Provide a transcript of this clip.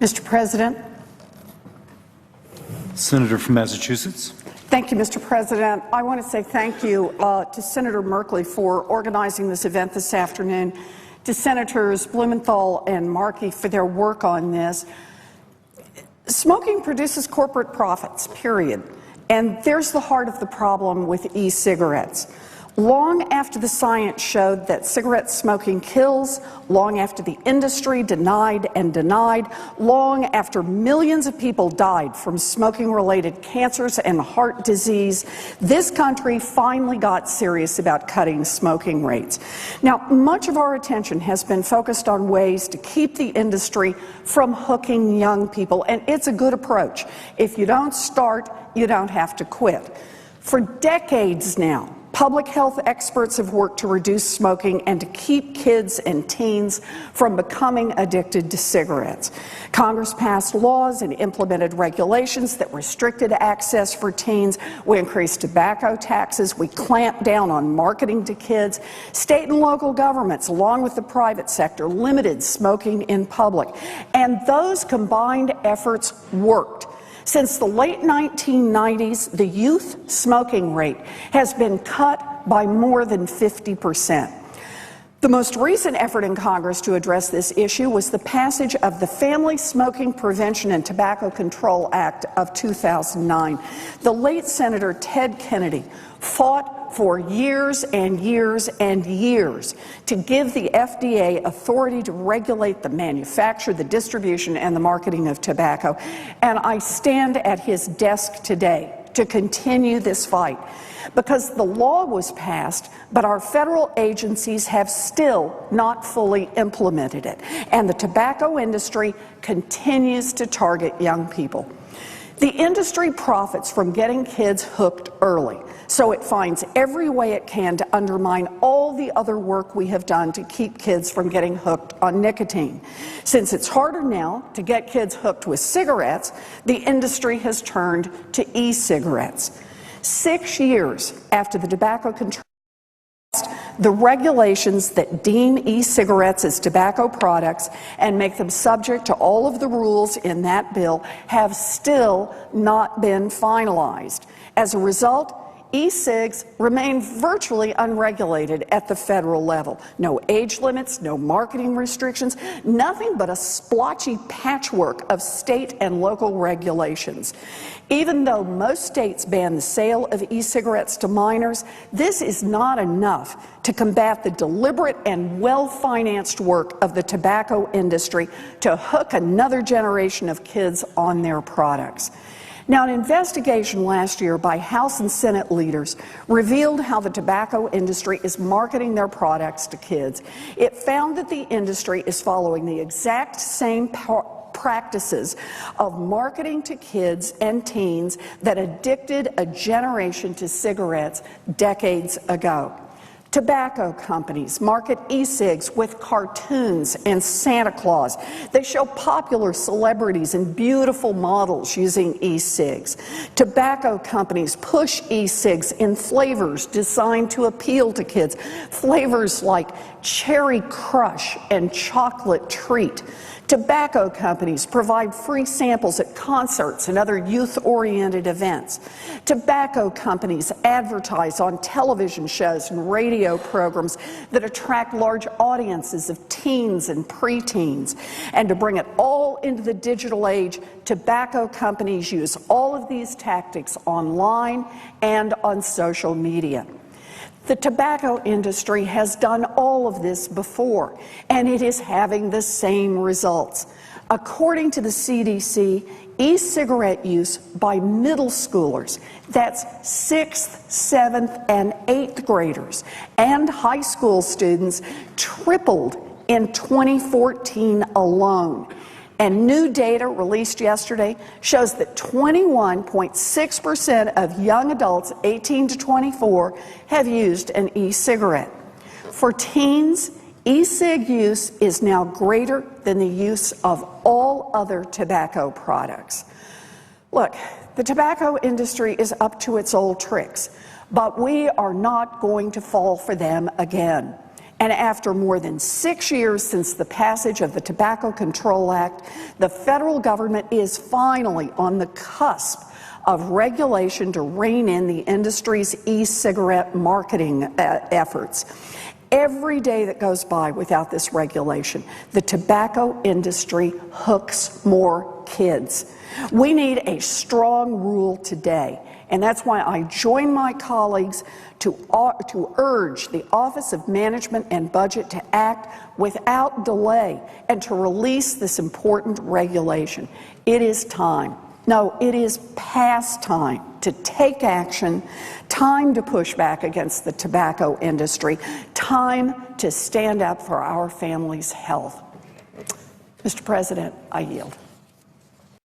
Mr. President. Senator from Massachusetts. Thank you, Mr. President. I want to say thank you to Senator Merkley for organizing this event this afternoon, to Senators Blumenthal and Markey for their work on this. Smoking produces corporate profits, period. And there's the heart of the problem with e-cigarettes. Long after the science showed that cigarette smoking kills, long after the industry denied and denied, long after millions of people died from smoking-related cancers and heart disease, this country finally got serious about cutting smoking rates. Now, much of our attention has been focused on ways to keep the industry from hooking young people, and it's a good approach. If you don't start, you don't have to quit. For decades now, public health experts have worked to reduce smoking and to keep kids and teens from becoming addicted to cigarettes. Congress passed laws and implemented regulations that restricted access for teens. We increased tobacco taxes. We clamped down on marketing to kids. State and local governments, along with the private sector, limited smoking in public. And those combined efforts worked. Since the late 1990s, the youth smoking rate has been cut by more than 50%. The most recent effort in Congress to address this issue was the passage of the Family Smoking Prevention and Tobacco Control Act of 2009. The late Senator Ted Kennedy fought for years and years and years to give the FDA authority to regulate the manufacture, the distribution, and the marketing of tobacco. And I stand at his desk today to continue this fight, because the law was passed, but our federal agencies have still not fully implemented it, and the tobacco industry continues to target young people. The industry profits from getting kids hooked early, so it finds every way it can to undermine all the other work we have done to keep kids from getting hooked on nicotine. Since it's harder now to get kids hooked with cigarettes, the industry has turned to e-cigarettes. 6 years after the Tobacco Control Act, the regulations that deem e-cigarettes as tobacco products and make them subject to all of the rules in that bill have still not been finalized. As a result, e-cigs remain virtually unregulated at the federal level. No age limits, no marketing restrictions, nothing but a splotchy patchwork of state and local regulations. Even though most states ban the sale of e-cigarettes to minors, this is not enough to combat the deliberate and well-financed work of the tobacco industry to hook another generation of kids on their products. Now, an investigation last year by House and Senate leaders revealed how the tobacco industry is marketing their products to kids. It found that the industry is following the exact same practices of marketing to kids and teens that addicted a generation to cigarettes decades ago. Tobacco companies market e-cigs with cartoons and Santa Claus. They show popular celebrities and beautiful models using e-cigs. Tobacco companies push e-cigs in flavors designed to appeal to kids. Flavors like Cherry Crush and Chocolate Treat. Tobacco companies provide free samples at concerts and other youth-oriented events. Tobacco companies advertise on television shows and radio programs that attract large audiences of teens and preteens. And to bring it all into the digital age, tobacco companies use all of these tactics online and on social media. The tobacco industry has done all of this before, and it is having the same results. According to the CDC, e-cigarette use by middle schoolers, that's 6th, 7th, and 8th graders, and high school students tripled in 2014 alone. And new data released yesterday shows that 21.6% of young adults 18 to 24 have used an e-cigarette. For teens, e-cig use is now greater than the use of all other tobacco products. Look, the tobacco industry is up to its old tricks, but we are not going to fall for them again. And after more than 6 years since the passage of the Tobacco Control Act, the federal government is finally on the cusp of regulation to rein in the industry's e-cigarette marketing efforts. Every day that goes by without this regulation, the tobacco industry hooks more kids. We need a strong rule today, and that's why I join my colleagues to urge the Office of Management and Budget to act without delay and to release this important regulation. It is time. No, it is past time to take action, time to push back against the tobacco industry, time to stand up for our families' health. Mr. President, I yield.